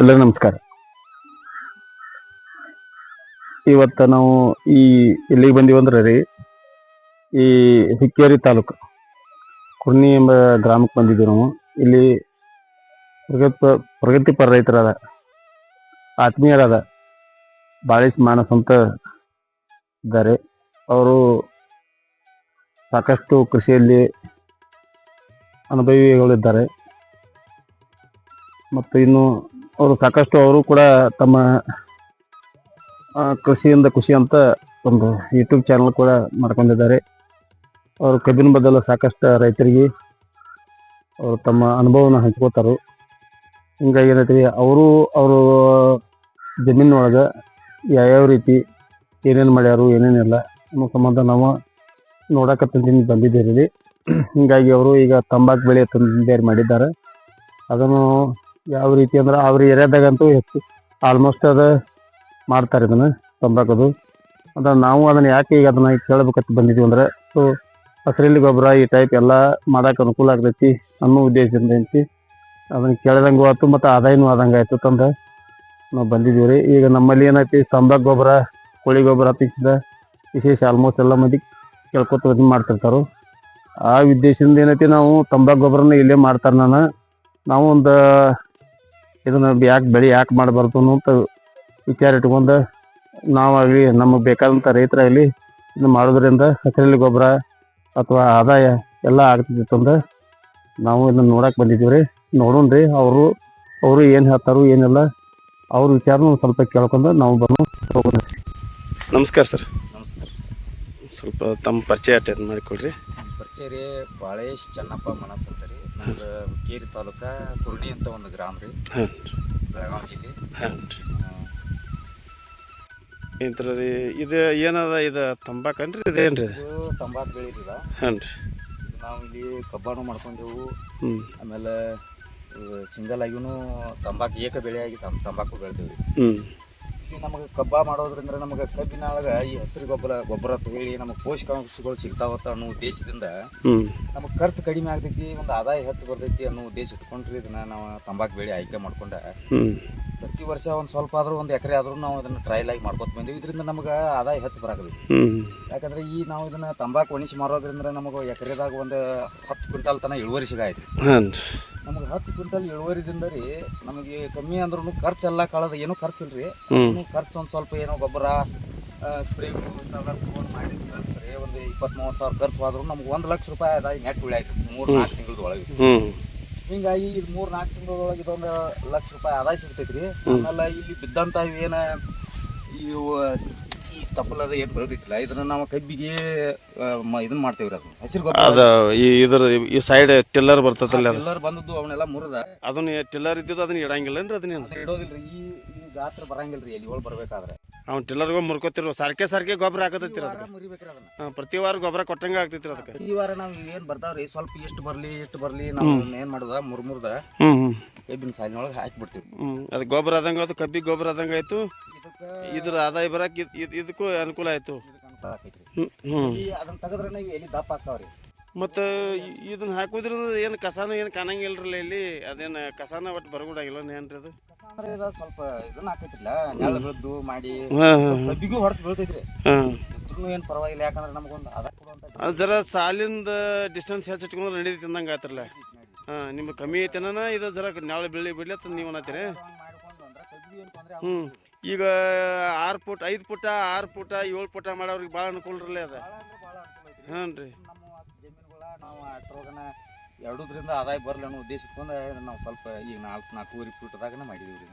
ಎಲ್ಲರಿಗೂ ನಮಸ್ಕಾರ. ಇವತ್ತು ನಾವು ಎಲ್ಲಿಗೆ ಬಂದೀವಿ ಅಂದ್ರೆ ರೀ, ಈ ಹುಕ್ಕೇರಿ ತಾಲೂಕು ಕುರ್ನಿ ಎಂಬ ಗ್ರಾಮಕ್ಕೆ ಬಂದಿದ್ದೀವಿ ನಾವು. ಇಲ್ಲಿ ಪ್ರಗತಿಪರ ರೈತರಾದ, ಆತ್ಮೀಯರಾದ ಬಾಳೇಶ್ ಮಾನಸ್ ಅಂತ ಇದ್ದಾರೆ. ಅವರು ಸಾಕಷ್ಟು ಕೃಷಿಯಲ್ಲಿ ಅನುಭವಿಗಳಿದ್ದಾರೆ ಮತ್ತು ಇನ್ನು ಅವರು ಸಾಕಷ್ಟು ಅವರು ಕೂಡ ತಮ್ಮ ಕೃಷಿಯಿಂದ ಖುಷಿ ಅಂತ ಒಂದು ಯೂಟ್ಯೂಬ್ ಚಾನಲ್ ಕೂಡ ಮಾಡ್ಕೊಂಡಿದ್ದಾರೆ. ಅವರು ಕಬ್ಬಿನ ಬದಲು ಸಾಕಷ್ಟು ರೈತರಿಗೆ ಅವರು ತಮ್ಮ ಅನುಭವನ ಹಂಚ್ಕೋತಾರೆ. ಹಿಂಗಾಗಿ ಏನೈತಿ, ಅವರು ಜಮೀನೊಳಗೆ ಯಾವ್ಯಾವ ರೀತಿ ಏನೇನು ಮಾಡ್ಯಾರು ಏನೇನಿಲ್ಲ ಅನ್ನೋ ಸಂಬಂಧ ನಾವು ನೋಡಕತ್ತಂದು ಬಂದಿದ್ದೀರಿ. ಹಿಂಗಾಗಿ ಅವರು ಈಗ ತಂಬಾಕು ಬೆಳೆ ತಂದೇರು ಮಾಡಿದ್ದಾರೆ. ಅದನ್ನು ಯಾವ ರೀತಿ ಅಂದ್ರೆ ಅವ್ರ ಏರಿಯಾದಾಗಂತೂ ಹೆಚ್ಚು ಆಲ್ಮೋಸ್ಟ್ ಅದು ಮಾಡ್ತಾರೆ ಇದನ್ನು ತಂಬಾಕದು. ಅಂದ್ರೆ ನಾವು ಅದನ್ನು ಯಾಕೆ ಈಗ ಅದನ್ನು ಕೇಳಬೇಕಂತ ಬಂದಿದ್ವಿ ಅಂದ್ರೆ, ಸೊ ಹಸಿರೆಲೆ ಗೊಬ್ಬರ ಈ ಟೈಪ್ ಎಲ್ಲ ಮಾಡೋಕೆ ಅನುಕೂಲ ಆಗ್ತೈತಿ ಅನ್ನೋ ಉದ್ದೇಶದಿಂದ ಐತಿ. ಅದನ್ನು ಕೇಳಿದಂಗೂ ಆಯ್ತು ಮತ್ತು ಆದಾಯನೂ ಆದಂಗೆ ಆಯ್ತು ತಂದು ನಾವು ಬಂದಿದ್ದೀವಿ ರೀ. ಈಗ ನಮ್ಮಲ್ಲಿ ಏನೈತಿ, ತಂಬಾಕು ಗೊಬ್ಬರ, ಕೋಳಿ ಗೊಬ್ಬರ ಅಪೇಕ್ಷಿತ ವಿಶೇಷ ಆಲ್ಮೋಸ್ಟ್ ಎಲ್ಲ ಮಂದಿ ಕೇಳ್ಕೊತ ಇದನ್ನು ಮಾಡ್ತಿರ್ತಾರೆ. ಆ ಉದ್ದೇಶದಿಂದ ಏನೈತಿ, ನಾವು ತಂಬಾಕು ಗೊಬ್ಬರನ ಇಲ್ಲೇ ಮಾಡ್ತಾರೆ. ನಾವು ಒಂದು ಇದನ್ನು ಬೆಳೆ ಯಾಕೆ ಮಾಡಬಾರ್ದು ಅಂತ ವಿಚಾರ ಇಟ್ಕೊಂಡು ನಾವಾಗಲಿ ನಮಗೆ ಬೇಕಾದಂಥ ರೈತರಾಗಲಿ ಇದನ್ನು ಮಾಡೋದ್ರಿಂದ ಹಸಿರೆಲೆ ಗೊಬ್ಬರ ಅಥವಾ ಆದಾಯ ಎಲ್ಲ ಆಗ್ತಿತ್ತು ಅಂತ ನಾವು ಇದನ್ನು ನೋಡಕ್ಕೆ ಬಂದಿದ್ದೀವಿ ರೀ. ನೋಡೋಣ ರೀ ಅವರು ಏನು ಹೇಳ್ತಾರೋ ಏನಿಲ್ಲ ಅವ್ರ ವಿಚಾರನೂ ಸ್ವಲ್ಪ ಕೇಳ್ಕೊಂಡು ನಾವು ಹೋಗೋಣ. ನಮಸ್ಕಾರ ಸರ್. ನಮಸ್ಕಾರ. ಸ್ವಲ್ಪ ತಮ್ಮ ಪರಿಚಯ ಮಾಡಿಕೊಡ್ರಿ. ಪರಿಚಯ ರೀ, ಬಾಳೇಶ್ ಚೆನ್ನಪ್ಪ ಮನಸ್ ಅಂತ ರೀ. ನಮ್ದು ಹುಕ್ಕೇರಿ ತಾಲೂಕು ಕುರ್ನಿ ಅಂತ ಒಂದು ಗ್ರಾಮ ರೀ, ಹಾಂ ಬೆಳಗಾವಿ ಜಿಲ್ಲೆ. ಹಾಂ ಇಂತರ ರೀ. ಇದು ಏನದ, ಇದು ತಂಬಾಕನ್ರಿ, ಇದೇನು ರೀ? ಇದು ತಂಬಾಕು ಬೆಳೀತದ. ಹಾಂ ರೀ. ನಾವು ಇಲ್ಲಿ ಕಬ್ಬಾನು ಮಾಡ್ಕೊಂಡೆವು. ಹ್ಞೂ. ಆಮೇಲೆ ಸಿಂಗಲ್ ಆಗಿನೂ ತಂಬಾಕು ಏಕ ಬೆಳೆಯಾಗಿ ತಂಬಾಕು ಬೆಳೆದೇವೆ ರೀ. ಹ್ಞೂ. ಇಲ್ಲಿ ನಮಗೆ ಕಬ್ಬ ಮಾಡೋದ್ರಿಂದ ನಮಗೆ ಕಬ್ಬಿನೊಳಗೆ ಈ ಹಸಿರು ಗೊಬ್ಬರ ಅಂತ ಹೇಳಿ ನಮಗೆ ಪೋಷಕಾಂಶಗಳು ಸಿಗ್ತಾವತ್ತ ಅನ್ನೋ ಉದ್ದೇಶದಿಂದ ನಮಗೆ ಖರ್ಚು ಕಡಿಮೆ ಆಗ್ತೈತಿ, ಒಂದು ಆದಾಯ ಹೆಚ್ಚು ಬರ್ತೈತಿ ಅನ್ನೋ ಉದ್ದೇಶ ಇಟ್ಕೊಂಡ್ರಿ ಇದನ್ನ ನಾವು ತಂಬಾಕು ಬೆಳೆ ಆಯ್ಕೆ ಮಾಡ್ಕೊಂಡೆ. ಪ್ರತಿ ವರ್ಷ ಒಂದು ಸ್ವಲ್ಪ ಆದ್ರೂ ಒಂದು ಎಕರೆ ಆದ್ರೂ ನಾವು ಇದನ್ನ ಟ್ರಯಲ್ ಆಗಿ ಮಾಡ್ಕೊತ ಬಂದೀವಿ. ಇದರಿಂದ ನಮಗೆ ಆದಾಯ ಹೆಚ್ಚು ಬರಾಕೈತಿ. ಯಾಕಂದ್ರೆ ನಾವು ಇದನ್ನ ತಂಬಾಕು ಒಣಗಿಸಿ ಮಾರೋದ್ರಿಂದ ನಮಗೆ ಎಕರೆದಾಗ ಒಂದು 10 ಕ್ವಿಂಟಲ್ ತನಕ ಇಳುವರಿ ಸಿಗಾಯ್ತು. ನಮಗೆ 10 ಕ್ವಿಂಟಲ್ ಇಳುವರಿದಿಂದ ರೀ ನಮಗೆ ಕಮ್ಮಿ ಅಂದ್ರೂ ಖರ್ಚೆಲ್ಲ ಕಳೆದ ಏನೂ ಖರ್ಚಿಲ್ರಿ. ಖರ್ಚು ಒಂದು ಸ್ವಲ್ಪ ಏನೋ ಗೊಬ್ಬರ ಸ್ಪ್ರೇ ತೊಗೊಂಡು ಮಾಡಿದ ಖರ್ಚು ರೀ ಒಂದು 20-30 ಸಾವಿರ ಖರ್ಚು ಆದ್ರೂ ನಮ್ಗೆ 1 ಲಕ್ಷ ರೂಪಾಯಿ ಆದಾಯ ನೆಟ್ ಉಳಿಯಾಯ್ತು 3-4 ತಿಂಗಳದೊಳಗೆ. ಹಿಂಗಾಗಿ ಇದು 3-4 ತಿಂಗಳದೊಳಗೆ ಇದೊಂದು 1 ಲಕ್ಷ ರೂಪಾಯಿ ಆದಾಯ ಸಿಗ್ತೈತ್ರಿ. ಆಮೇಲೆ ಇಲ್ಲಿ ಬಿದ್ದಂತ ಏನು ಈ ತಪ್ಪಲದ ಏನು ಬರೋದಿಲ್ಲ, ಇದನ್ನ ನಾವು ಕಬ್ಬಿಗೆ ಇದನ್ನ ಮಾಡ್ತೇವ್ರಿ. ಅದು ಹಸಿರು ಗೊಬ್ಬರ ಈ ಸೈಡ್ ಟಿಲ್ಲರ್ ಬರ್ತದಲ್ಲ, ಟಿಲ್ಲರ್ ಬಂದದ್ದು ಅವನ್ನೆಲ್ಲ ಮುರಿದ ಅದನ್ನ ಟಿಲ್ಲರ್ ಇದ್ದಿದ್ದು ಅದನ್ನ ಇಡಂಗಿಲ್ಲನ್ರಿ, ಅದನ್ನ ಇಡೋದಿಲ್ರಿ. ಈ ಗಾತ್ರ ಬರಂಗಿಲ್ರಿ ಎಲ್ಲಿ ಹೋಗಿ ಬರ್ಬೇಕಾದ್ರೆ ಅವ್ನು ಟಿಲ್ಲರ್ಗೆ ಮುರ್ಕೋತಿರೋ ಸಾರ್ಕೆ ಗೊಬ್ಬರ ಹಾಕತೈತಿ. ಮುರಿಬೇಕ್ರಿ ಅದನ್ನ. ಪ್ರತಿ ವಾರ ಗೊಬ್ಬರ ಕೊಟ್ಟಂಗ ಆಗ್ತೈತಿ ಅದಕ್ಕೆ. ಈ ವಾರ ನಾವು ಏನು ಬರ್ತಾವ್ರಿ ಸ್ವಲ್ಪ ಎಷ್ಟು ಬರ್ಲಿ ನಾವು ಏನು ಮಾಡುದ ಮುರ್ದ ಕಬ್ಬಿನ ಸಾಲಿನೊಳಗೆ ಹಾಕಿಬಿಡ್ತೀವಿ. ಅದು ಗೊಬ್ಬರ ಆದಂಗ, ಅದು ಕಬ್ಬಿ ಗೊಬ್ಬರ ಆದಂಗ ಆಯ್ತು. ಇದ್ರ ಆದಾಯ ಬರಕ್ ಇದಕ್ಕೂ ಅನುಕೂಲ ಆಯ್ತು. ಅದನ್ನ ತೆಗೆದ್ರೆ ನೀವು ಎಲ್ಲಿ ದಪ್ಪ ಆಗ್ತಾವ್ರಿ. ಮತ್ತು ಇದನ್ನ ಹಾಕೋದ್ರಿಂದ ಏನು ಕಸಾನ ಏನು ಕಾಣಂಗಿಲ್ರಲ್ಲ ಇಲ್ಲಿ, ಅದೇನು ಕಸಾನ ಒಟ್ಟು ಬರಗುಡಾಗಿಲ್ಲ ಏನ್ರಿ ಅದು? ಅಂದ್ರೆ ಇದು ಸ್ವಲ್ಪ ಇದನ್ನ ಹಾಕೈತಿಲ್ಲ, ನೆಳ ಬೆಳೆದು ಮಾಡಿ ಕಬ್ಬಿಗೂ ಹೊರತು ಬೀಳ್ತೈತ್ರಿ. ಇದ್ರೂ ಏನು ಪರವಾಗಿಲ್ಲ, ಯಾಕಂದ್ರೆ ನಮಗೊಂದು ಆದಾಯ ಕೊಡುವಂತ. ಅದು ಜರ ಸಾಲಿಂದ ಡಿಸ್ಟೆನ್ಸ್ ಹೆಚ್ಚು ಇಟ್ಕೊಂಡ್ರೆ ನಡೀತಿ ಅಂದಂಗೆ ಆಯ್ತಿರಲ್ಲ. ನಿಮ್ಗೆ ಕಮ್ಮಿ ಐತೆನ ಇದು ಜರ ನಾಳೆ ಬಿಡ್ಲಿ ಅಂತ ನೀವು ಅನ್ನತ್ತೀರಿ. ಈಗ 6 ಫುಟ್ 5 ಫುಟ 6 ಫುಟ 7 ಫುಟ ಮಾಡೋರಿಗೆ ಭಾಳ ಅನುಕೂಲ ಅದ. ಹಾಂ ರೀ. ನಾವು ಅಷ್ಟರೊಳಗನ 2ರಿಂದ ಆದಾಯ ಬರಲಿ ಅನ್ನೋ ಉದ್ದೇಶ ಇಟ್ಕೊಂಡು ನಾವು ಸ್ವಲ್ಪ ಈಗ 4-4.5 ಫೀಟ್ದಾಗನ ಮಾಡಿದೀವಿ ರೀ.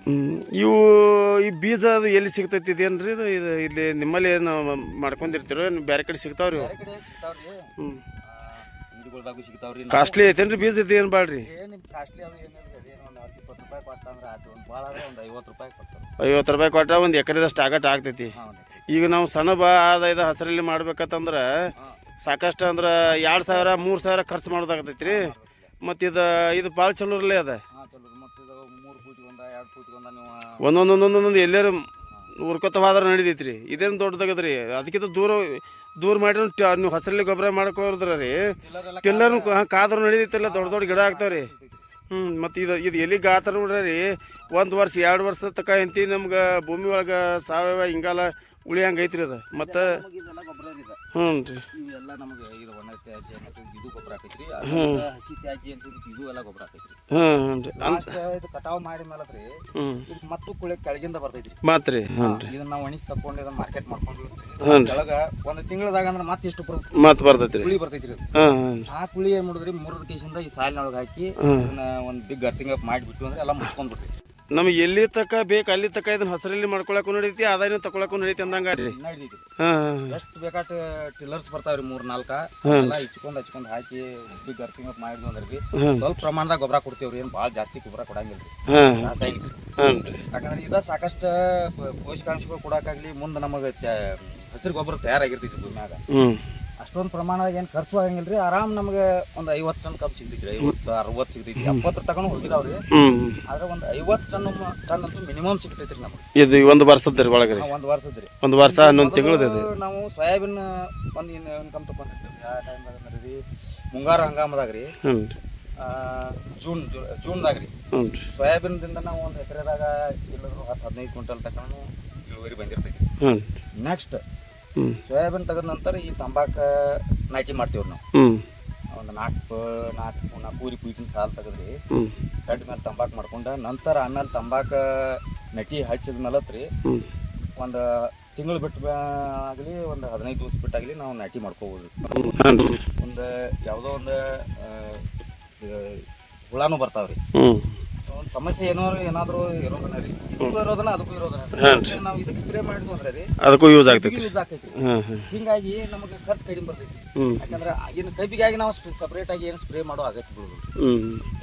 ಈ ಬೀಜ ಅದು ಎಲ್ಲಿ ಸಿಗ್ತೈತಿ? ಇದೇನ್ರಿ ಇದು ಇಲ್ಲಿ ನಿಮ್ಮಲ್ಲಿ ಏನು ಮಾಡ್ಕೊಂಡಿರ್ತೀರೋ ಬೇರೆ ಕಡೆ ಸಿಗ್ತಾವ್ರಿ? ಬೇರೆ ಕಡೆ ಸಿಗ್ತಾವ್ರಿ. ಅಂಗಡಿಗಳ್ದಾಗೂ ಸಿಗ್ತಾವ್ರಿ. ಕಾಸ್ಟ್ಲಿ ಐತೇನ್ರಿ ಬೀಜ? ಇದು ಏನು ಬಾಳ್ರಿ? ನಿಮ್ಗೆ ಕಾಸ್ಟ್ಲಿ ಅದು ಏನಿಲ್ಲ, ಏನು ಒಂದು 10-20 ರೂಪಾಯಿ ಕೊಟ್ಟಂದ್ರೆ ಅದು ಒಂದು ಭಾಳ ಆದರೆ ಒಂದು 50 ರೂಪಾಯಿ ಕೊಡ್ತಾರೆ. 50 ರೂಪಾಯಿ ಕೊಟ್ರೆ ಒಂದು ಎಕರೆದಷ್ಟು ಆಗ್ತೈತಿ. ಈಗ ನಾವು ಸಣ್ಣ ಆದಾಯದ ಹಸಿರಲ್ಲಿ ಮಾಡ್ಬೇಕಂತಂದ್ರೆ ಸಾಕಷ್ಟು ಅಂದ್ರೆ 2,000-3,000 ಖರ್ಚು ಮಾಡೋದಾಗತೈತಿ ರೀ. ಮತ್ತು ಇದು ಭಾಳ ಚಲೋ ಇರಲಿ ಅದ. ಒಂದೊಂದು ಎಲ್ಲರೂ ಉರ್ಕೊತ ಹೋದ್ರೆ ನಡಿತೈತಿ ರೀ. ಇದೇನು ದೊಡ್ಡದಾಗದ್ರಿ. ಅದಕ್ಕಿಂತ ದೂರ ಮಾಡಿ ನೀವು ಹಸಿರಲ್ಲಿ ಗೊಬ್ಬರ ಮಾಡ್ಕೋದ್ರ ರೀ. ಟಿಲ್ಲರ್ ಕಾದ್ರು ನಡಿತೈತಿಲ್ಲ, ದೊಡ್ಡ ಗಿಡ ಆಗ್ತಾವ್ರಿ. ಮತ್ತು ಇದು ಎಲ್ಲಿ ಗಾತ್ರ ನೋಡ್ರಿ 1 ವರ್ಷ 2 ವರ್ಷ ತಕ ಎಂತಿ ನಮ್ಗೆ ಭೂಮಿ ಒಳಗೆ ಸಾವಯವ ಹಿಂಗಾಲ ಉಳಿಯಂಗೆ ಐತ್ರಿ ಅದು ಮತ್ತು ಇದೆಲ್ಲ ಗೊಬ್ಬರ ರೀ ಹ್ಞೂ ರೀ ಇವೆಲ್ಲ ನಮಗೆ ಇದು ಒಣ ತ್ಯಾಜ್ಯ ಅನ್ಸೋದು ಇದು ಗೊಬ್ಬರ ಹಾಕೈತ್ರಿ ಹಸಿ ತ್ಯಾಜ್ಯ ಅನ್ಸೋದು ಇದು ಎಲ್ಲ ಗೊಬ್ಬರ ಹಾಕೈತ್ರಿ ಹ್ಞೂ ರೀ ಲಾಸ್ಟ್ ಇದು ಕಟಾವ್ ಮಾಡಿ ಮೇಲತ್ರಿ ಹ್ಞೂ ಇದು ಮತ್ತು ಕುಳಿ ಕೆಳಗಿಂದ ಬರ್ತೈತ್ರಿ ಮಾತು ರೀ ಹ್ಞೂ ರೀ ಇದನ್ನ ನಾವು ಒಣಿಸಿ ತಕೊಂಡು ಇದನ್ನ ಮಾರ್ಕೆಟ್ ಮಾಡ್ಕೊಂಡು ಹ್ಞೂ ರೀ ಕೆಳಗ ಒಂದು ತಿಂಗಳದಾಗ ಅಂದ್ರೆ ಮತ್ತೆ ಇಷ್ಟು ಮಾತು ಬರ್ತೈತೆ ರೀ ಕುಳಿ ಬರ್ತೈತ್ರಿ ಅದು ಹಾಂ ಹಾಂ ಆ ಕುಳಿ ಏನ್ ಮಾಡಿದ್ರಿ 3 ಕೇಸಿಂದ ಈ ಸಾಲಿನೊಳಗೆ ಹಾಕಿ ಅದನ್ನ ಒಂದು ಬಿಗ್ ಅರ್ಥಿಂಗ್ ಅಪ್ ಮಾಡಿಬಿಟ್ಟು ಅಂದ್ರೆ ಎಲ್ಲ ಮುಚ್ಕೊಂಡ್ ಬಿಡ್ತೈತಿ ನಮಗೆ ಎಲ್ಲಿ ತಕ ಬೇಕು ಅಲ್ಲಿ ತಕ ಇದನ್ನ ಹಸರಲ್ಲಿ ಮಾಡ್ಕೊಳಕ್ಕೂ ನಡೀತಿ ಆದಾಯನೂ ತಗೊಳಕ್ಕೂ ನಡೀತಿ ಅಂದಂಗ ರೀ ಹಿಡಿದೈತಿ ಹಾಂ ಎಷ್ಟು ಬೇಕಾಟ ಟಿಲ್ಲರ್ಸ್ ಬರ್ತಾವ್ರಿ 3-4 ಎಲ್ಲ ಹಚ್ಕೊಂಡ್ ಹಾಕಿ ಬಿಗ್ ಅರ್ಥಿಂಗ್ ಅಪ್ ಮಾಡಿದ್ವಿ ಅಂದ್ರೆ ಬಿ ಸ್ವಲ್ಪ ಪ್ರಮಾಣದಾಗ ಗೊಬ್ಬರ ಕೊಡ್ತೇವ್ರಿ ಏನ್ ಭಾಳ ಜಾಸ್ತಿ ಗೊಬ್ಬರ ಕೊಡಂಗಿಲ್ರಿ ಹಾಂ ರಾಸಾಯನಿಕ ಹಾಂ ರೀ ಯಾಕಂದ್ರೆ ಇದ ಸಾಕಷ್ಟು ಪೋಷಕಾಂಶಗಳು ಕೊಡಕ್ಕಾಗ್ಲಿ ಮುಂದೆ ನಮಗೆ ಹಸಿರು ಗೊಬ್ಬರ ತಯಾರಾಗಿರ್ತೈತಿ ಭೂಮ್ಯಾಗ ಹ್ಞೂ ಅಷ್ಟೊಂದು ಪ್ರಮಾಣದಾಗ ಏನು ಖರ್ಚು ಆಗಂಗಿಲ್ರಿ ಆರಾಮ್ ನಮಗೆ ಒಂದು 50 ಟನ್ ಕಬ್ಬು ಸಿಗ್ತೈತ್ರಿ 50-60 ಸಿಗ್ತೈತಿ 70 ತಗೊಂಡು ಹೋಗಿದಾವ್ರಿ ಹ್ಞೂ ಆದ್ರೆ ಒಂದು 50 ಟನ್ ಅಂತೂ ಮಿನಿಮಮ್ ಸಿಗ್ತೈತ್ರಿ ನಮಗೆ ಇದು 1 ವರ್ಷದ ರೀ ಒಳಗೆ ರೀ ಒಂದು ವರ್ಷದ್ರಿ 1 ವರ್ಷ 11 ತಿಂಗಳದ ಇದು ನಾವು ಸೋಯಾಬೀನ್ ಒಂದು ಇನ್ಕಮ್ ತಗೊಂಡಿರ್ತೀವಿ ಯಾವ ಟೈಮ್ದಾಗ ರೀ ಮುಂಗಾರು ಹಂಗಾಮದಾಗ ರೀ ಹ್ಞೂ ಜೂನ್ದಾಗ ರೀ ಹ್ಞೂ ರೀ ಸೋಯಾಬೀನ್ದಿಂದ ನಾವು ಒಂದು ಎಕರೆದಾಗ ಇಲ್ಲದ್ರು 10-15 ಕ್ವಿಂಟಲ್ ತಗೊಂಡು ಇಳುವರಿ ಬಂದಿರ್ತೈತಿ ಹ್ಞೂ ನೆಕ್ಸ್ಟ್ ಹ್ಞೂ ಸೋಯಾಬೀನ್ ತೆಗೆದ ನಂತರ ಈ ತಂಬಾಕ ನಾಟಿ ಮಾಡ್ತೀವಿ ನಾವು ಹ್ಞೂ ಒಂದು ನಾಲ್ಕೂವರೆ ಫೀಟಿನ ಸಾಲು ತೆಗೆದ್ರಿ ಹ್ಞೂ ಕಡ್ಡಿ ಮೇಲೆ ತಂಬಾಕು ಮಾಡ್ಕೊಂಡ ನಂತರ ಆಮೇಲೆ ತಂಬಾಕ ನಟಿ ಹಚ್ಚಿದ ಮೇಲತ್ರಿ ಹ್ಞೂ ಒಂದು ತಿಂಗಳು ಬಿಟ್ಟು ಆಗಲಿ ಒಂದು 15 ದಿವಸ ಬಿಟ್ಟಾಗಲಿ ನಾವು ನಾಟಿ ಮಾಡ್ಕೋಬೋದು ಹಾಂ ರೀ ಒಂದು ಯಾವುದೋ ಒಂದು ಹುಳಾನು ಬರ್ತಾವ್ರಿ ಹ್ಞೂ ಒಂದು ಸಮಸ್ಯೆ ಏನಾದರೂ ಇರೋದನ್ನ ರೀ ಇದಕ್ಕೂ ಇರೋದನ್ನ ಅದಕ್ಕೂ ಇರೋದನ್ನ ನಾವು ಇದಕ್ಕೆ ಸ್ಪ್ರೇ ಮಾಡಿದ್ವು ಅಂದ್ರೆ ರೀ ಅದಕ್ಕೂ ಯೂಸ್ ಆಗ್ತೈತಿ ಯೂಸ್ ಆಕೈತಿ ಹಾಂ ಹಾಂ ಹಿಂಗಾಗಿ ನಮಗೆ ಖರ್ಚು ಕಡಿಮೆ ಬರ್ತೈತಿ ಹ್ಞೂ ಯಾಕಂದ್ರೆ ಏನು ಕಬ್ಬಿಗಾಗಿ ನಾವು ಸಪ್ರೇಟ್ ಆಗಿ ಏನು ಸ್ಪ್ರೇ ಮಾಡೋ ಅಗತ್ಯ ಬೀಳೋದು ಹ್ಞೂ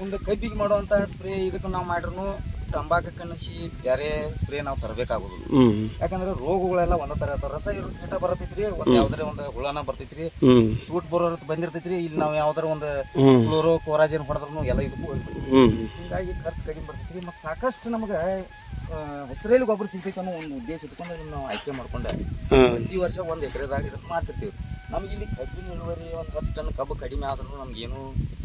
ಒಂದು ಕಬ್ಬಿಗೆ ಮಾಡುವಂಥ ಸ್ಪ್ರೇ ಇದಕ್ಕೆ ನಾವು ಮಾಡ್ರೂ ತಂಬಾಕು ಕನಸಿ ಬೇರೆ ಸ್ಪ್ರೇ ನಾವು ತರಬೇಕಾಗೋದು ಹ್ಞೂ ಯಾಕಂದ್ರೆ ರೋಗಗಳೆಲ್ಲ ಒಂದೇ ಥರ ಇರ್ತಾವ ರಸ ಇರೋ ಕೀಟ ಬರತೈತ್ರಿ ಒಂದು ಯಾವ್ದಾರ ಒಂದು ಹುಳನ ಬರ್ತೈತ್ರಿ ಹ್ಞೂ ಸೂಟ್ ಬರೋ ಬಂದಿರ್ತೈತ್ರಿ ಇಲ್ಲಿ ನಾವು ಯಾವ್ದಾರ ಒಂದು ಹ್ಞೂ ಕ್ಲೋರೋ ಕೋರಾಜನ್ ಹೊಡೆದ್ರು ಎಲ್ಲ ಇದಕ್ಕೂ ಹೋಗ್ಬಿಡ್ತೈತಿ ಹ್ಞೂ ಹಿಂಗಾಗಿ ಖರ್ಚು ಕಡಿಮೆ ಬರ್ತೈತ್ರಿ ಮತ್ತು ಸಾಕಷ್ಟು ನಮಗೆ ಹಸಿರೆಲೆ ಗೊಬ್ಬರ ಸಿಗ್ತೈತೆ ಅನ್ನೋ ಒಂದು ಉದ್ದೇಶ ಇಟ್ಕೊಂಡು ಇದನ್ನ ನಾವು ಆಯ್ಕೆ ಮಾಡ್ಕೊಂಡೆ ಪ್ರತಿ ವರ್ಷ 1 ಎಕರೆದಾಗ ಇದನ್ನ ಮಾಡ್ತಿರ್ತೀವಿ ನಮ್ಗೆ ಇಲ್ಲಿ ಕಬ್ಬಿನ ಇಳುವರಿ ಒಂದು 10 ಟನ್ ಕಬ್ಬು ಕಡಿಮೆ ಆದ್ರೂ ನಮ್ಗೇನು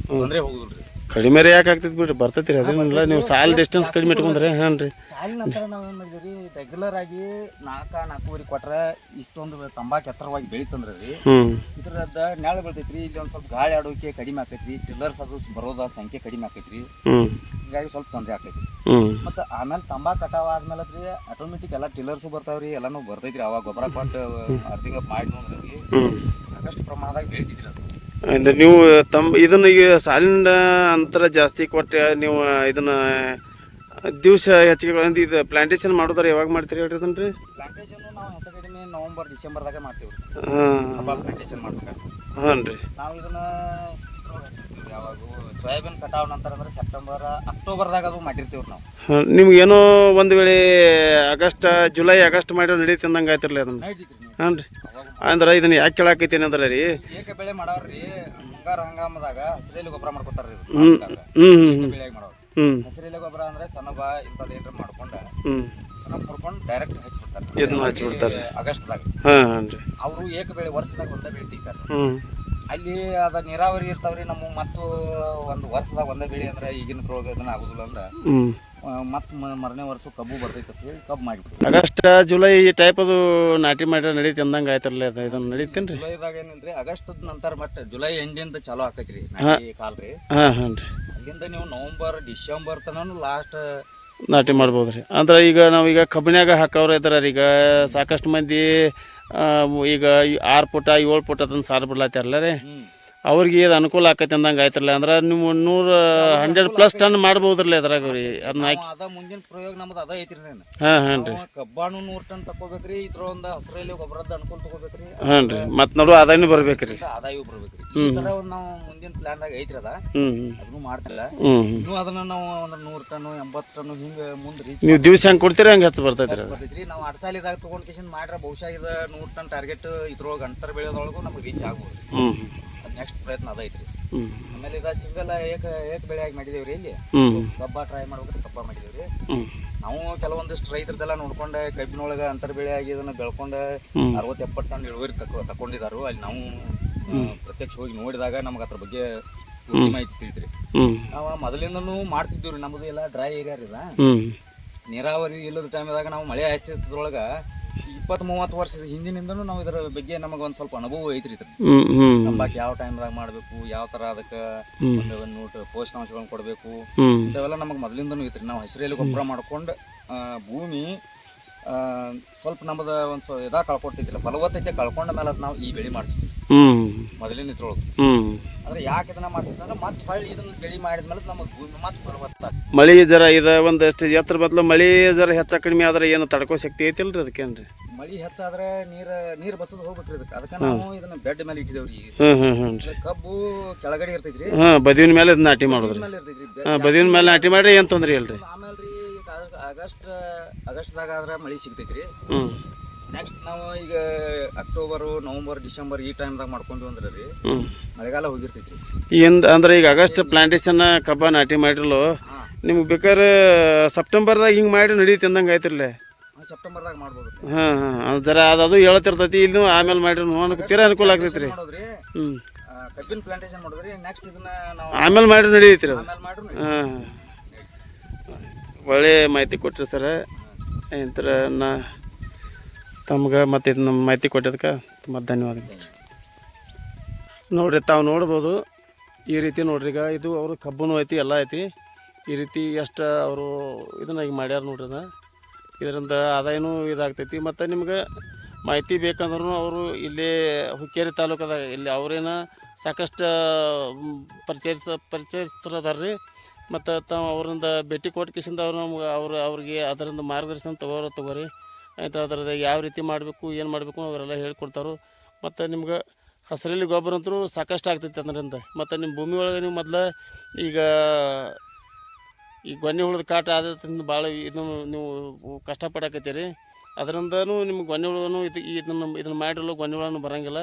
ತೊಂದರೆ ಹೋಗುದಿಲ್ರಿ ಕಡಿಮೆ ರೀ ಯಾಕೆ ಆಗ್ತೈತಿ ಬಿಡ್ರಿ ಬರ್ತೈತಿ ರೀ ಅದೇನಿಲ್ಲ ನೀವು ಸಾಲ್ ಡಿಸ್ಟೆನ್ಸ್ ಕಡಿಮೆ ಇಟ್ಕೊಂಡ್ರೆ ಹಾಂ ರೀ ಸಾಲಿನ ನಂತರ ನಾವು ಏನು ಮಾಡಿದ್ವಿ ರೆಗ್ಯುಲರ್ ಆಗಿ 4-4.5 ಕೊಟ್ರೆ ಇಷ್ಟೊಂದು ತಂಬಾಕು ಎತ್ತರವಾಗಿ ಬೆಳಿತಂದ್ರೆ ರೀ ಹ್ಞೂ ಇದ್ರದ ನೆಳ ಬೆಳ್ತೈತ್ರಿ ಇಲ್ಲಿ ಒಂದು ಸ್ವಲ್ಪ ಗಾಳಿ ಆಡೋಕೆ ಕಡಿಮೆ ಆಕೈತ್ರಿ ಟಿಲ್ಲರ್ಸ್ ಅದು ಬರೋದ ಸಂಖ್ಯೆ ಕಡಿಮೆ ಆಕೈತ್ರಿ ಹ್ಞೂ ಹೀಗಾಗಿ ಸ್ವಲ್ಪ ತೊಂದರೆ ಆಕೈತಿ ಹ್ಞೂ ಮತ್ತು ಆಮೇಲೆ ತಂಬಾಕು ಕಟಾವ್ ಆದ್ಮೇಲೆ ರೀ ಆಟೋಮೆಟಿಕ್ ಎಲ್ಲ ಟಿಲ್ಲರ್ಸು ಬರ್ತಾವ್ರಿ ಎಲ್ಲನೂ ಬರ್ತೈತ್ರಿ ಅವಾಗ ಗೊಬ್ಬರ ಕೊಟ್ಟು ಅರ್ಧಿಂಗ್ ಅಪ್ ಮಾಡಿ ನೋಡ್ರಿ ಸಾಕಷ್ಟು ಪ್ರಮಾಣದಾಗ ಬೆಳಿತೈತ್ರಿ ಅದು ಅಂದ್ರೆ ನೀವು ಇದನ್ನ ಈಗ ಸಾಲಿನ ಅಂತರ ಜಾಸ್ತಿ ಕೊಟ್ಟು ನೀವು ಇದನ್ನ ದಿವಸ ಹೆಚ್ಚಿಗೆ ಇದು ಪ್ಲಾಂಟೇಶನ್ ಮಾಡೋದಾರ ಯಾವಾಗ ಮಾಡ್ತೀರಿ ಹೇಳ್ರಿ ಅದನ್ನ ರೀ ಪ್ಲಾಂಟೇಶನ್ ನಾವು ಹೆಚ್ಚು ಕಡಿಮೆ ನವೆಂಬರ್ ಡಿಸೆಂಬರ್ದಾಗ ಮಾಡ್ತೀವಿ ಹಾಂ ಪ್ಲಾಂಟೇಶನ್ ಮಾಡ್ಬೇಕು ಹಾಂ ರೀ ನಾವು ಇದನ್ನ ಯಾವಾಗ ಸೋಯಾಬೀನ್ ಕಟಾವ್ ನಂತರ ಅಂದ್ರೆ ಅಕ್ಟೋಬರ್ದಾಗ ಅದು ಮಾಡಿರ್ತೀವ್ರಿ ನಾವು ನಿಮ್ಗೆ ಏನೋ ಒಂದು ವೇಳೆ ಜುಲೈ ಆಗಸ್ಟ್ ಮಾಡಿರೋ ನಡೀತಿ ಅಂದಂಗೆ ಆಯ್ತಿರಲಿ ಅದನ್ನ ನಡೀತೈತ್ರಿ ಹಾಂ ರೀ ಅಂದ್ರೆ ಇದನ್ನ ಯಾಕೆ ಕೇಳಾಕೈತೀನಿ ಅಂದ್ರೆ ರೀ ಏಕ ಬೆಳೆ ಮಾಡವ್ರಿ ಮುಂಗಾರು ಹಂಗಾಮದಾಗ ಹಸಿರೆಲೆ ಗೊಬ್ಬರ ಮಾಡ್ಕೊತಾರ್ರಿ ಹ್ಞೂ ಹ್ಞೂ ಬೆಳೆಯಾಗಿ ಮಾಡೋರು ಹ್ಞೂ ಹಸಿರೆಲೆ ಗೊಬ್ಬರ ಅಂದ್ರೆ ಸನಬ ಇಂಥದ್ದು ಏನಾರ ಮಾಡ್ಕೊಂಡು ಹ್ಞೂ ಸನಬ ಮಾಡ್ಕೊಂಡು ಡೈರೆಕ್ಟ್ ಹಚ್ಬಿಡ್ತಾರೆ ಇದನ್ನ ಹಚ್ಬಿಡ್ತಾರೆ ಆಗಸ್ಟ್ದಾಗ ಹಾಂ ಹಾಂ ರೀ ಅವರು ಏಕ ಬೆಳೆ ವರ್ಷದಾಗ ಒಂದೇ ಬೆಳೆ ತೆಗಿತಾರೆ ಹ್ಞೂ ಅಲ್ಲಿ ಅದ ನೀರಾವರಿ ಇರ್ತಾವ್ರಿ ನಮ್ಮ ಮತ್ತು ಒಂದು ವರ್ಷದಾಗ ಒಂದೇ ಬೆಳೆ ಅಂದ್ರೆ ಈಗಿನ ರೋಗ ಅದನ್ನ ಆಗುದಿಲ್ಲ ಅಂದ್ರೆ ಹ್ಞೂ ಮತ್ತೆ ಮರನೇ ವರ್ಷ ಕಬ್ಬು ಬರ್ತೈತೆ ಅಂತ ಹೇಳಿ ಕಬ್ಬು ಮಾಡಿಬಿಡ್ತೀವಿ ಆಗಸ್ಟ್ ಜುಲೈ ಈ ಟೈಪ್ ಅದು ನಾಟಿ ಮಾಡಿರೋ ನಡೀತಿ ಅಂದಂಗೆ ಆಯ್ತಾರಲ್ಲ ಅದು ಇದನ್ನ ನಡೀತೀನಿ ರೀ ಜುಲೈದಾಗ ಏನಿಲ್ರಿ ಆಗಸ್ಟ್ ನಂತರ ಮತ್ತೆ ಜುಲೈ ಎಂಡಿಂದ ಚಾಲೂ ಆಕೈತ್ರಿ ನಾಟಿ ಕಾಲ್ರಿ ಹಾಂ ಹಾಂ ರೀ ಅಲ್ಲಿಂದ ನೀವು ನವೆಂಬರ್ ಡಿಸೆಂಬರ್ ತನಕ ಲಾಸ್ಟ್ ನಾಟಿ ಮಾಡ್ಬೋದು ರೀ ಅಂದ್ರೆ ಈಗ ನಾವೀಗ ಕಬ್ಬಿನಾಗ ಹಾಕೋರು ಇದಾರ ಈಗ ಸಾಕಷ್ಟು ಮಂದಿ ಈಗ 6 ಫುಟ 7 ಫುಟ ಅದನ್ನು ಸಾರು ಬಿಡ್ಲತ್ತಾರಲ್ಲ ರೀ ಅವ್ರಿಗೆ ಇದು ಅನುಕೂಲ ಆಕೈತೆ ಅಂದಂಗೆ ಆಯ್ತಲ್ಲ ಅಂದ್ರೆ ನೀವು 100+ ಟನ್ ಮಾಡ್ಬೋದ್ರಲ್ಲ ಅದ್ರಾಗ ರೀ ಅದನ್ನ ಹಾಕಿ ಅದ ಮುಂದಿನ ಪ್ರಯೋಗ ನಮ್ದು ಅದ ಐತ್ರಿ ಹಾಂ ಹಾಂ ರೀ ಕಬ್ಬಾನು 100 ಟನ್ ತಗೋಬೇಕ್ರಿ ಇದ್ರ ಒಂದು ಹಸಿರೆಲೆ ಗೊಬ್ಬರದ ಅನುಕೂಲ ತಗೋಬೇಕ್ರಿ ಹಾಂ ರೀ ಮತ್ತೆ ನೋಡು ಆದಾಯನೂ ಬರ್ಬೇಕು ರೀ ಆದಾಯ ಬರ್ಬೇಕ್ರಿ ಈ ತರ ಒಂದು ನಾವು ಮುಂದಿನ ಪ್ಲಾನ್ದಾಗ ಐತ್ರಿ ಅದ ಅದನ್ನು ಮಾಡ್ತಿಲ್ಲ ಇನ್ನು ಅದನ್ನ ನಾವು ಒಂದು 100 ಟನ್ 80 ಟನ್ ಹಿಂಗೆ ಮುಂದೆ ರೀಚ್ ನೀವು ದಿವಸ ಹೆಂಗೆ ಕೊಡ್ತೀರಿ ಹಂಗೆ ಹೆಚ್ಚು ಬರ್ತೈತಿ ರೀ ಬರ್ತೈತ್ರಿ ನಾವು ಅಡ್ಸಾಲಿದಾಗ ತೊಗೊಂಡು ಕಿಶನ್ ಮಾಡ್ರೆ ಬಹುಶಃ ಇದು 100 ಟನ್ ಟಾರ್ಗೆಟ್ ಇದ್ರೊಳಗೆ ಅಂತರ ಬೆಳೆಯೋದ್ರೊಳಗೂ ನಮ್ಗೆ ರೀಚ್ ಆಗ್ಬೋದು ನೆಕ್ಸ್ಟ್ ಪ್ರಯತ್ನ ಅದ ಐತ್ರಿ ಆಮೇಲೆ ಇದ ಸಿಂಗಲ್ ಏಕ ಬೆಳೆಯಾಗಿ ಮಾಡಿದೇವ್ರಿ ಇಲ್ಲಿ ಕಬ್ಬ ಟ್ರೈ ಮಾಡ್ಬೇಕ್ರಿ ಕಬ್ಬ ಮಾಡಿದೇವ್ರಿ ನಾವು ಕೆಲವೊಂದಿಷ್ಟು ರೈತರದೆಲ್ಲ ನೋಡ್ಕೊಂಡೆ ಕಬ್ಬಿನೊಳಗೆ ಅಂತರ ಬೆಳೆಯಾಗಿ ಇದನ್ನ ಬೆಳ್ಕೊಂಡೆ 60-70 ಟನ್ ಇಳುವರಿ ತಕೊಂಡಿದಾರು ಅಲ್ಲಿ ನಾವು ಪ್ರತ್ಯಕ್ಷ ಹೋಗಿ ನೋಡಿದಾಗ ನಮ್ಗೆ ಅದ್ರ ಬಗ್ಗೆ ಪೂರ್ತಿ ಮಾಹಿತಿ ತಿಳಿದ್ರಿ. ಹ್ಞೂ ನಾವು ಮೊದಲಿಂದನೂ ಮಾಡ್ತಿದ್ದೀವಿ ರೀ. ನಮ್ಮದು ಎಲ್ಲ ಡ್ರೈ ಏರಿಯಾ ರೀ. ಹ್ಞೂ ನೀರಾವರಿ ಇಲ್ಲದ ಟೈಮ್ದಾಗ ನಾವು ಮಳೆ ಆಶ್ರಯದೊಳಗೆ 20-30 ವರ್ಷದ ಹಿಂದಿನಿಂದನೂ ನಾವು ಇದರ ಬಗ್ಗೆ ನಮಗೆ ಒಂದು ಸ್ವಲ್ಪ ಅನುಭವ ಐತ್ರಿ. ಇದ್ರ ಹ್ಞೂ ಹ್ಞೂ ತಂಬಾಕು ಯಾವ ಟೈಮ್ದಾಗ ಮಾಡಬೇಕು, ಯಾವ ಥರ ಅದಕ್ಕೆ ಒಂದು ಪೋಷಕಾಂಶಗಳನ್ನ ಕೊಡಬೇಕು, ಹ್ಞೂ ಇಂಥವೆಲ್ಲ ನಮಗೆ ಮೊದಲಿಂದನೂ ಐತ್ರಿ. ನಾವು ಹಸಿರೆಲೆ ಗೊಬ್ಬರ ಮಾಡ್ಕೊಂಡು ಭೂಮಿ ಸ್ವಲ್ಪ ನಮ್ಮದು ಒಂದು ಕಳ್ಕೊಡ್ತೈತಿಲ್ಲ, ಫಲವತ್ತತೆ ಕಳ್ಕೊಂಡ ಮೇಲೆ ಅದು ನಾವು ಈ ಬೆಳೆ ಮಾಡ್ತೀವಿ ಹ್ಞೂ ಮೊದಲಿನ ಇದ್ರೊಳಗೆ. ಹ್ಞೂ ಅಂದ್ರೆ ಯಾಕೆ ಇದನ್ನ ಮಾಡ್ತೀವಿ ಅಂದ್ರೆ ಮತ್ತೆ ಹೊಳ್ಳಿ ಇದನ್ನ ಬೆಳೆ ಮಾಡಿದ್ಮೇಲೆ ನಮಗೆ ಭೂಮಿ ಮತ್ತೆ ಫಲವತ್ತ. ಮಳೆ ಜರ ಇದು ಒಂದಷ್ಟು ಎತ್ತರ ಬದಲು ಮಳೆ ಜರ ಹೆಚ್ಚು ಕಡಿಮೆ ಆದ್ರೆ ಏನು ತಡ್ಕೋ ಶಕ್ತಿ ಐತಿಲ್ರಿ ಅದಕ್ಕೇನ್ರಿ? ಮಳೆ ಹೆಚ್ಚಾದ್ರೆ ನೀರು ಬಸದ್ ಹೋಗ್ಬೇಕ್ರಿ ಅದಕ್ಕೆ ನಾವು ಇದನ್ನ ಬೆಡ್ ಮೇಲೆ ಇಟ್ಟಿದೇವ್ರಿ. ಕಬ್ಬು ಕೆಳಗಡೆ ಇರ್ತೈತ್ರಿ, ಬದಿನ ಮೇಲೆ ಇದನ್ನ ನಾಟಿ ಮಾಡೋದ್ರಿ. ಮೇಲೆ ಇರ್ತೈತ್ರಿ. ಬದಿನ ಮೇಲೆ ನಾಟಿ ಮಾಡ್ರಿ ಏನು ತೊಂದ್ರೆ ಇಲ್ರಿ. ಆಮೇಲೆ ರೀ ಆಗಸ್ಟ್ದಾಗ ಆದ್ರೆ ಮಳೆ ಸಿಗ್ತೈತ್ರಿ. ನೆಕ್ಸ್ಟ್ ನಾವು ಈಗ ಅಕ್ಟೋಬರು, ನವಂಬರ್, ಡಿಸೆಂಬರ್ ಈ ಟೈಮ್ದಾಗ ಮಾಡ್ಕೊಂಡ್ವಿ ಅಂದ್ರೆ ರೀ ಮಳೆಗಾಲ ಹೋಗಿರ್ತೈತ್ರಿ. ಅಂದ್ರೆ ಈಗ ಆಗಸ್ಟ್ ಪ್ಲಾಂಟೇಶನ್ ಕಬ್ಬ ನಾಟಿ ಮಾಡಿರಲು ನಿಮ್ಗೆ ಬೇಕಾದ್ರೆ ಸೆಪ್ಟೆಂಬರ್ದಾಗ ಹಿಂಗೆ ಮಾಡಿ ನಡೀತಿ ಅಂದಂಗೆ ಆಯ್ತಿರ್ಲೆ. ಸೆಪ್ಟೆಂಬರ್ದಾಗ ಮಾಡ್ಬೋದು. ಹಾಂ ಜರ ಅದು ಹೇಳ್ತಿರ್ತೈತಿ. ಇಲ್ಲಿ ಆಮೇಲೆ ಮಾಡಿರಿ ನೋಡಕ್ಕೆ ತೀರಾ ಅನುಕೂಲ ಆಗ್ತೈತ್ರಿ. ಹ್ಞೂ ಕಬ್ಬಿನ ಪ್ಲಾಂಟೇಶನ್ ಮಾಡಿದ್ರಿ. ನೆಕ್ಸ್ಟ್ ಇದನ್ನ ನಾವು ಆಮೇಲೆ ಮಾಡಿ ನಡೀತೀರಿ ಅದು. ಆಮೇಲೆ ಮಾಡ್ರಿ. ಹಾಂ ಒಳ್ಳೆ ಮಾಹಿತಿ ಕೊಟ್ರಿ ಸರ. ಇಂತರ ನಾ ತಮ್ಗೆ ಮತ್ತು ಇದನ್ನ ಮಾಹಿತಿ ಕೊಟ್ಟಿದ್ದಕ್ಕೆ ತುಂಬ ಧನ್ಯವಾದಗಳು. ನೋಡಿರಿ ತಾವು ನೋಡ್ಬೋದು ಈ ರೀತಿ ನೋಡ್ರಿ. ಈಗ ಇದು ಅವರು ಕಬ್ಬನು ಐತಿ, ಎಲ್ಲ ಐತಿ. ಈ ರೀತಿ ಎಷ್ಟು ಅವರು ಇದನ್ನ ಈಗ ಮಾಡ್ಯಾರ ನೋಡ್ರಿ. ಇದರಿಂದ ಆದಾಯನೂ ಇದಾಗ್ತೈತಿ. ಮತ್ತು ನಿಮ್ಗೆ ಮಾಹಿತಿ ಬೇಕಂದ್ರೂ ಅವರು ಇಲ್ಲಿ ಹುಕ್ಕೇರಿ ತಾಲೂಕದಾಗ ಇಲ್ಲಿ ಅವರೇನ ಸಾಕಷ್ಟು ಪರಿಚಯಿಸ್ತಾರ ರೀ. ಮತ್ತು ತಾವು ಅವರಿಂದ ಭೇಟಿ ಕೊಟ್ಟು ಕಿಸಿಂದ ಅವ್ರು ನಮ್ಗೆ ಅವ್ರಿಗೆ ಅದರಿಂದ ಮಾರ್ಗದರ್ಶನ ತಗೋರಿ. ಆಯ್ತು ಅದ್ರದ್ದು ಯಾವ ರೀತಿ ಮಾಡಬೇಕು, ಏನು ಮಾಡಬೇಕು ಅವರೆಲ್ಲ ಹೇಳ್ಕೊಡ್ತಾರೆ. ಮತ್ತು ನಿಮ್ಗೆ ಹಸಿರೆಲೆ ಗೊಬ್ಬರ ಅಂತೂ ಸಾಕಷ್ಟು ಆಗ್ತೈತೆ ಅದರಿಂದ. ಮತ್ತು ನಿಮ್ಮ ಭೂಮಿ ಒಳಗೆ ನೀವು ಮೊದಲು ಈಗ ಈ ಗೊನೆ ಹುಳದ ಕಾಟ ಆದ್ರಿಂದ ಭಾಳ ಇದನ್ನು ನೀವು ಕಷ್ಟಪಡಕತ್ತೀರಿ. ಅದರಿಂದನೂ ನಿಮ್ಗೆ ಗೊನೆ ಹುಳನು ಇದನ್ನು ಮಾಡಿರಲು ಗೊನೆ ಹುಳನೂ ಬರೋಂಗಿಲ್ಲ.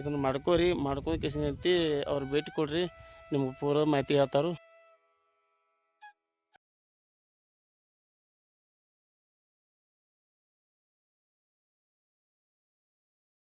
ಇದನ್ನು ಮಾಡ್ಕೊಂಡು ಕಿಸಿಂತಿ ಅವ್ರು ಭೇಟಿ ಕೊಡ್ರಿ, ನಿಮ್ಗೆ ಪೂರ ಮಾಹಿತಿ ಹೇಳ್ತಾರೆ.